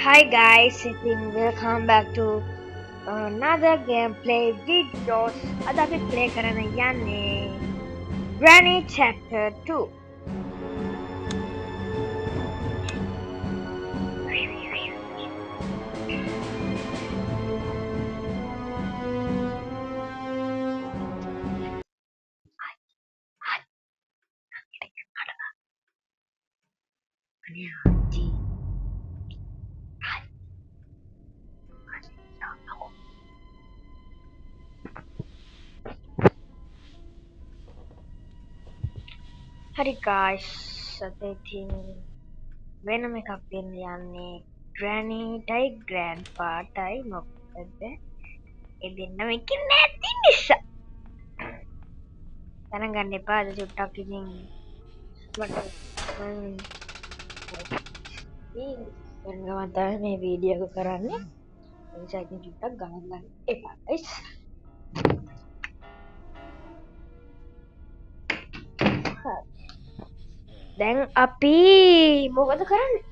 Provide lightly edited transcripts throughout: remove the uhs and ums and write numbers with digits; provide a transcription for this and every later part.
Hi guys, welcome back to another gameplay videos. අද අපි play කරන්න යන්නේ Granny Chapter 2. හරි guys, අද ඉතින් වෙනම එකක් දෙන්න යන්නේ Grannyටයි Grandpaටයි මොකද ඒ දෙන්නම එක්ක නැති නිසා. ගණන් ගන්න එපා අද චුට්ටක් ඉතින් මට තමයි මේ වීඩියෝ එක කරන්නේ. ඒ නිසා ඉතින් චුට්ටක් ගණන් ගන්න එපා guys. දැන් අපි මොකද කරන්නේ?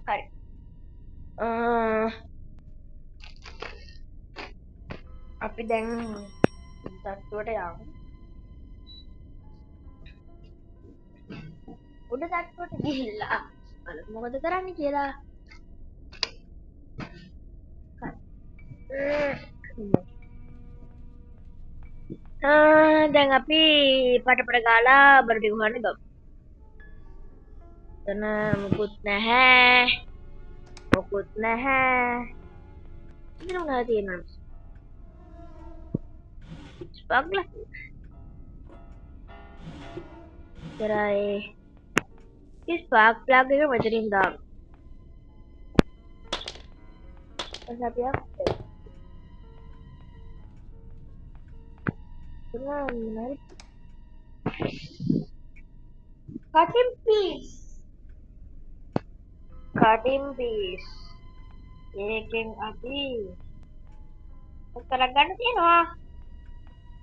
හරි. අපි දැන් තට්ටුවට යමු. උඩ තට්ටුවට ගිහිල්ලා බලමු මොකද කරන්නේ කියලා. දැන් අපි පටපට ගාලා බඩු ටික හොයන්න ගමු. එතන මොකුත් නැහැ. ඉතින් මොනවද තියෙන්නේ? ස්පග්ලා. ඉතරයි. ස්පාර්ක් ප්ලග් එක මෙතනින් දාමු. එතන අපි cutting piece ඒකෙන් අපි උත්තර ගන්න තියෙනවා.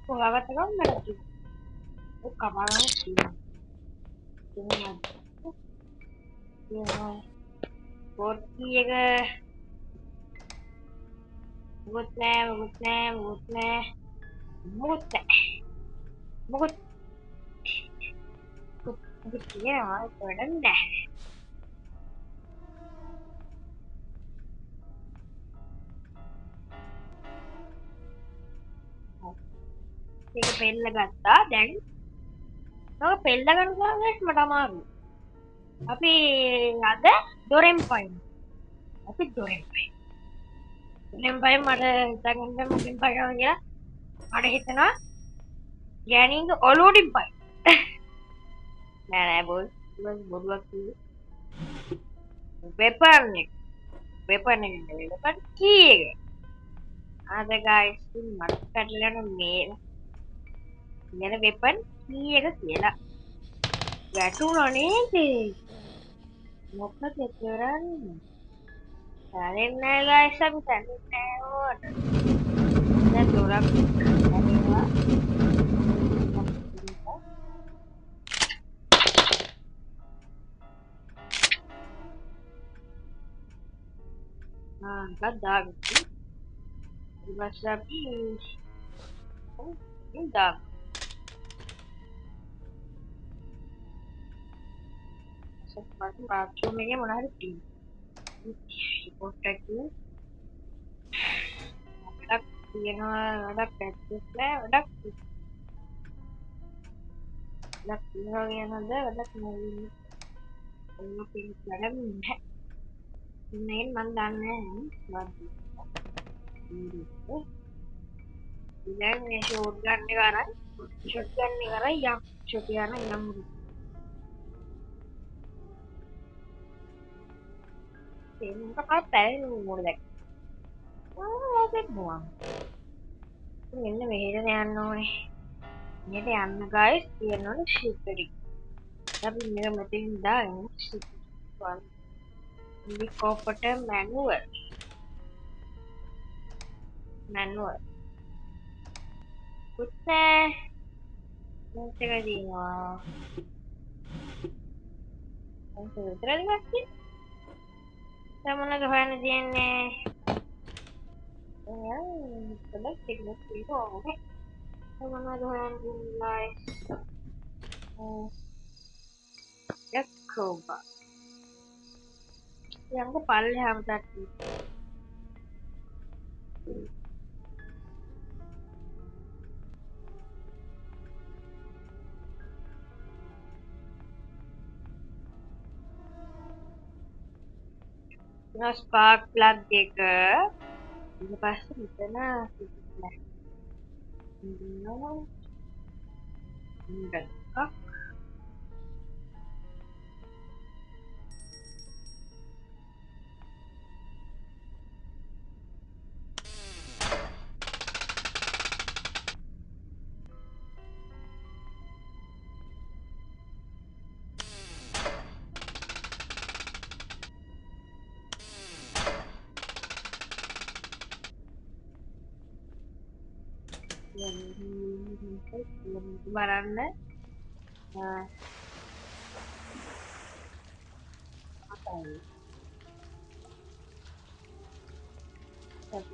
හොයාගත්ත ගමන් වැඩක් ඔක් කපාගන්න තියෙනවා. පොට්ටි එක මොකුත් තියෙනවා වැඩක් නැහැ. ඒක පෙල්ල ගත්තා. දැන් ඔය පෙල්ල ගන්නවා මට අමාරුයි. අපි අද දොරෙන් පයින්. මට හිතගන්න මොකෙන් පයින්නවා කියලා. මට හිතෙනවා ගෑණින්ගේ ඔලුවටින් පයින්. නෑ බොල් බොරුවක් කිව්වේ. වෙපන් එක නෙවෙයි වෙපන් කී එක. අද guys මට පැටලෙන මේ මෙන්න වෙපන් කී එක කියලා. වැටුණා නේද? මොකද කරන්නේ? දැනෙන්නේ නැහැ guys අපි දැනෙන්නේ නැහැ. දැන් දොරක් දැනෙනවා. ගත්තා. ඊපස්සේ අපි ඉඳා සප්පාට බාත්රූම් එකේ මොන හරි තියෙනවා. රිපෝට් එකක් වැඩක් තියෙනවා. වැඩක් ඇත්තෙත් නෑ. වැඩක් තියෙනවා කියනද වැඩක් නෙවෙයි. ඒක පිළිගන්න නැහැ. මේ මන් දන්නේ නැහැ. දැන් මේ ෂෝට් ගන්න එක අරන් ෂොට් ගන්න එක අරන් යම් ෂොට් යන යම් මේක පැය මොකද ඕකෙත් මොනවා මෙන්න මෙහෙට යන්න ඕනේ. මෙහෙට යන්න guys තියෙන්න ඕනේ ෂිප් එක. අපි මේක මෙතෙන් දාගෙන ෂිප් එක මේ කොපට මැනුවල් පුතේ මේක දිනවා. මේක විතරද නැති? සමනක හොයන්න තියන්නේ. පොඩක් ටිකක් තියෙනවා. සමනක හොයන්න තියන්නේ. යක්කෝබා. යංග පල්ලෙහාම තට්ටු. ස්පාර්ක් ප්ලග් එක ඊට පස්සේ මෙතන සිටිලා ඉන්නවා. ඉන්දක්. බලන්න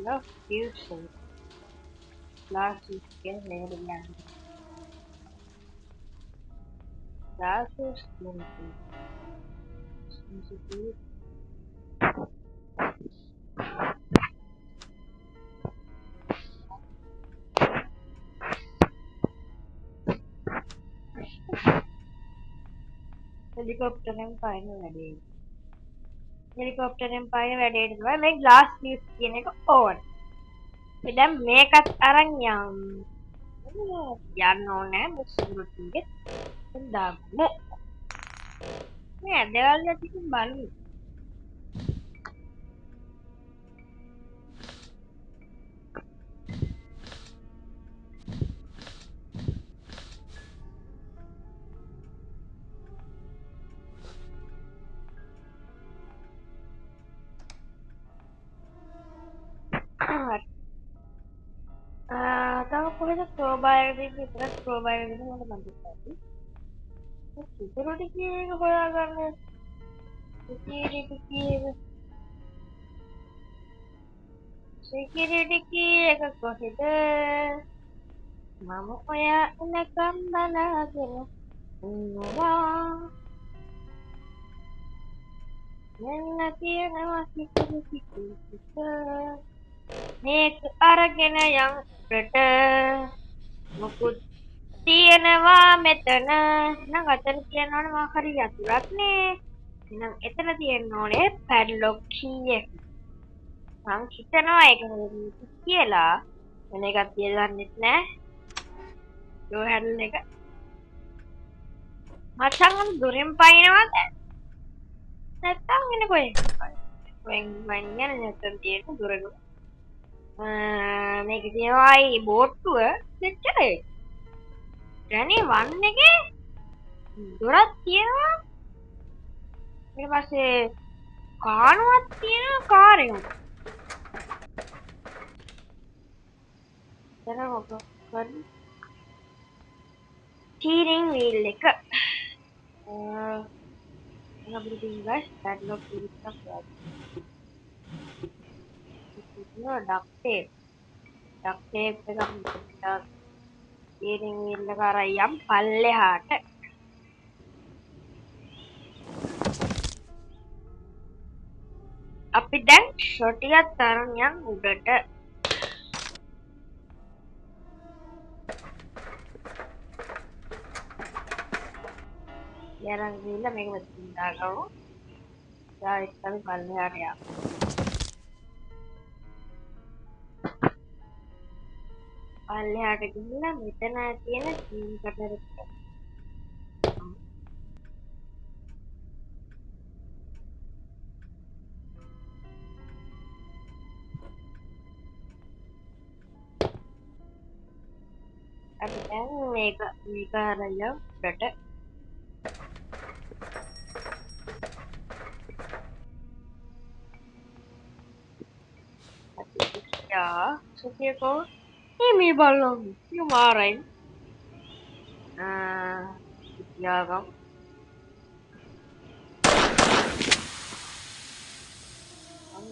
Love fusion last weekend never last weekend helicopter පයින් වැඩේ helicopter පයින් වැඩේට තමයි මේ glass fuse කියන එක ඕන. දැන් මේකත් අරන් යන්න ඕනේ මේ සිගරට්ගේ දාගන්න. මේ ඇදවල ටිකක් බලමු. තව කොහෙද ප්‍රෝබායර දෙක විතරක් ප්‍රෝබායර දෙක මට මතකයි. සිගරට් කීයක හොයාගන්න security key එක කොහෙද මම ඔයා එනකම් බලාගෙන ඉන්නවා මෙන්න තියෙනවා security key එක මේක අරගෙන යන් උඩට මොකුත් තියෙනවා මෙතන නම් අතන තියෙනවනේ මොකක් හරි යතුරක් නේ එහෙනම් එතන තියෙන්න ඕනේ padlock key එක මං හිතනවා ඒක කියලා වෙන එකක් තියලන්නෙත් නෑ door handle එක මචං දුරින් පයින්නවද නැත්තම් වෙන කොහෙන් යන්නේ නැත්තම් තියෙන දුරක මේක තියෙනවායි බෝට්ටුව දෙච්චරේ ගණේ වන් එකේ දොරක් තියෙනවා ඊට පස්සේ කානුවක් තියෙනවා කාර් එකක් දැන් මොකක්ද ස්ටියරින් වීල් එක everything guys padlock with stuff no duct tape එකක් මෙතනට ස්ටියරින් වීල් එක අරන් යම් පල්ලෙහාට අපි දැන් ෂොටියක් තරන් යන් උඩට යරන් ගිහිල්ලා මේක මෙතන දාගමු ඊට අපි පල්ලෙහාට යමු පල්ලෙහාට ගිහිල්ලා මෙතන තියෙන ස්ක්‍රීන් කටර් එක අපි දැන් මේක අරන් යමු උඩට ya Sofia ko ini balong yung maray තියාගමු.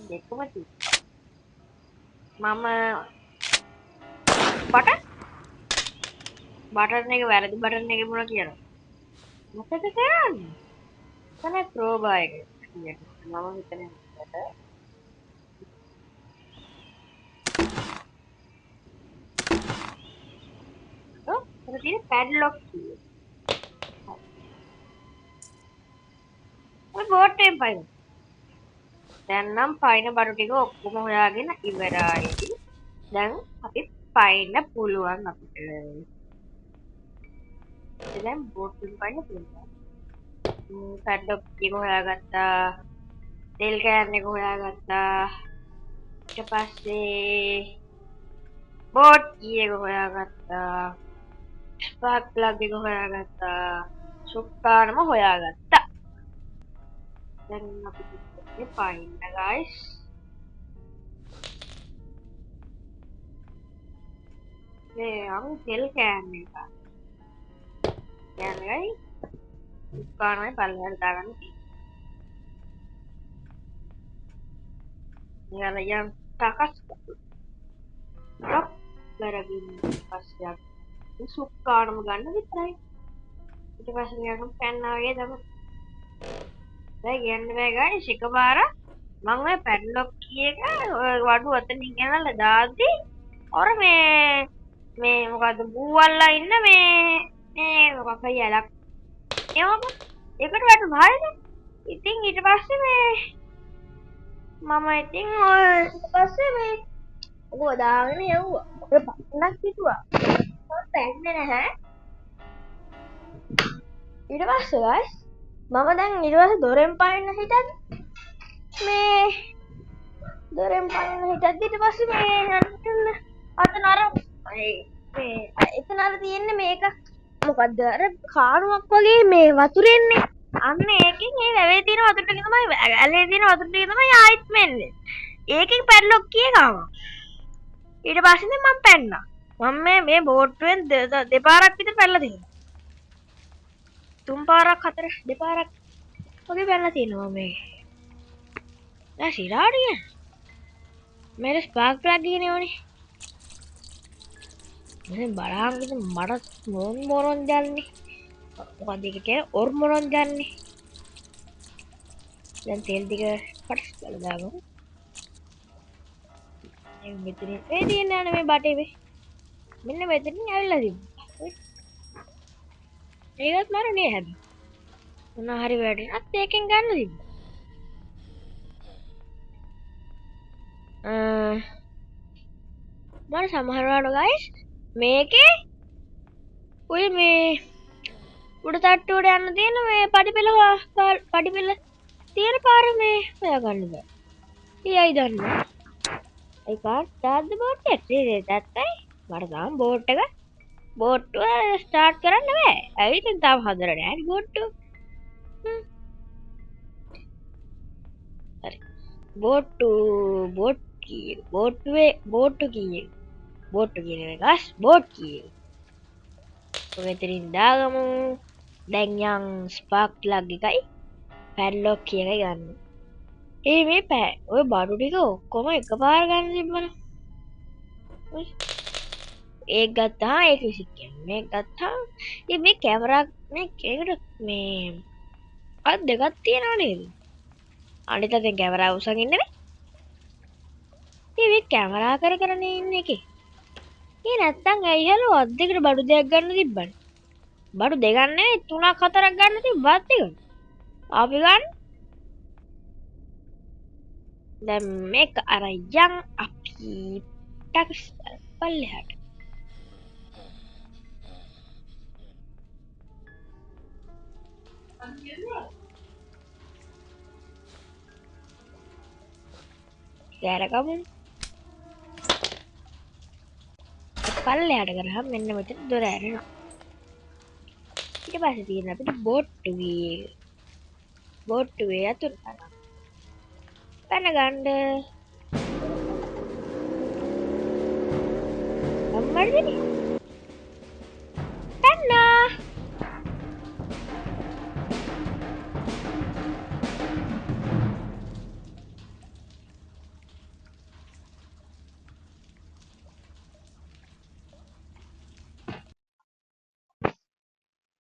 දෙකම තිබ්බා. මම බටන් එක වැරදි බටන් එක මොනවා කියලා. මොකද කරන්නේ? තමයි ක්‍රෝබා එක කියන්නේ. මම හිතන්නේ මේකට තියෙන පැඩ්ලොක් කීය. ඔය බෝට් එකෙන් පයින්. දැන් නම් පයින් බඩු ටික ඔක්කොම හොයාගෙන ඉවරයි. දැන් අපි පයින්න පුළුවන් අපිට. දැන් බෝට් එකෙන් පයින්න පුළුවන්. පැඩ්ලොක් ටික හොයාගත්තා. තෙල් කෑන් එක හොයාගත්තා. ඊට පස්සේ බෝට් කී එක හොයාගත්තා. ස්පාර්ක් ප්ලග් එක හොයාගත්තා. සුක්කානම හොයාගත්තා. දැන් අපි ඉන්නේ පයින්න guys. මේ අමු තෙල් කෑන් එක. කෑන් එකයි සුක්කානමයි පල්ලෙහාට දාගන්න තියෙන්නේ. මෙයාලා යම් ටකස් ටොප් කරගෙන පස්සේ අපි සුක්කානම ගන්න විතරයි. ඊට පස්සේ මෙයාගම පැන්නා වගේ තමයි. දැන් යන්න බෑ guys එකපාර මම ඔය පැඩ්ලොක් කී එක වඩු අතනින් ගෙනල්ලා දාද්දි අර මේ මොකද්ද බූවල්ලා ඉන්න මේ මොකක් හරි ඇලක් ඒකට වැටුණා හරිද? ඉතින් ඊට පස්සේ මම ඉතින් ඔය ඊට පස්සේ ඔබ දාගෙන යවුවා. ඔය පන්නක් හිතුවා. මම පැන්නේ නැහැ. ඊට පස්සේ guys මම දැන් ඊට පස්සේ දොරෙන් පයින්න හිටද්දි දොරෙන් පයින්න හිටද්දි ඊට පස්සේ අතන අර එතන අර තියෙන්නේ මේක මොකද්ද අර කාණුවක් වගේ මේ වතුරෙන්නේ අන්න ඒකෙන් ඒ වැවේ තියෙන වතුර ටික තමයි ඇලේ තියෙන වතුර ටික තමයි ආයිත් මෙන්නේ ඒකෙන් පැඩ්ලොක් කිය ගාවා ඊට පස්සේ මම පැන්නා මම මේ බෝට්ටුවෙන් දෙපාරක් විතර පැනලා තියෙනවා තුන් පාරක් හතර දෙපාරක් වගේ පැනලා තියෙනවා මේ දැන් සිරාඩිය मेरे स्पार्क प्लग ही नहीं होनी मैं बड़ा किसी मरा मोरन जालनी और देखे क्या और मोरन जालनी dan तेल दिखे फट चल जाएगा ये मित्री ये ना में बाटे में मैंने मित्री नहीं आया लगी ये बात मारो नहीं है ना हरी बैठे ना देखेंगे ना लगी मारे समारोह guys මේකේ ඔය මේ උඩ තට්ටුවට යන්න තියෙන මේ පඩිපෙළ තියෙන පාර මේ හොයාගන්න බෑ. ඊයයි දන්නේ. I can't start the boat yet. ඒකයි මට තාම බෝට්ටුව ස්ටාර්ට් කරන්න බෑ. ඇයි ඉතින් තාම හදලා නෑ බෝට්ටුව. හරි. බෝට්ටු කීයේ බෝට් කීයේ මෙතනින් දාගමු දැන් යන් ස්පාර්ක් ප්ලග් එකයි පැඩ්ලොක් කියන එක ගන්න. මේ ඔය බඩු ටික ඔක්කොම එකපාර ගන්න තිබ්බන. ඒක ගත්තා ඒක විසිකෙන් මේ ගත්තා ඉතින් මේ කැමරා මේකට මේ අත් දෙකක් තියෙනවා නේද? අනිත් අතෙන් කැමරා උසන් ඉන්නේ නේ. ඉතින් මේ කැමරා කර ඉන්නේ එකේ. ඒ නැත්තම් ඇයිහලු අත් දෙකට බඩු දෙකක් ගන්න තිබ්බනේ. බඩු දෙකක් නෙවෙයි 3ක් 4ක් ගන්න තිබ්බත් එක. අපි ගන්න. දැන් මේක අරයන් අපි ටක්ස් පල්ලෙහාට. දැරගමු. පල්ලෙහාට කරාම මෙන්න මෙතන දොර ඇරෙනවා. ඊට පස්සේ තියෙන අපිට බෝට්ටුවේ යතුරු කරා. පැන ගන්න. අම්මඩනේ.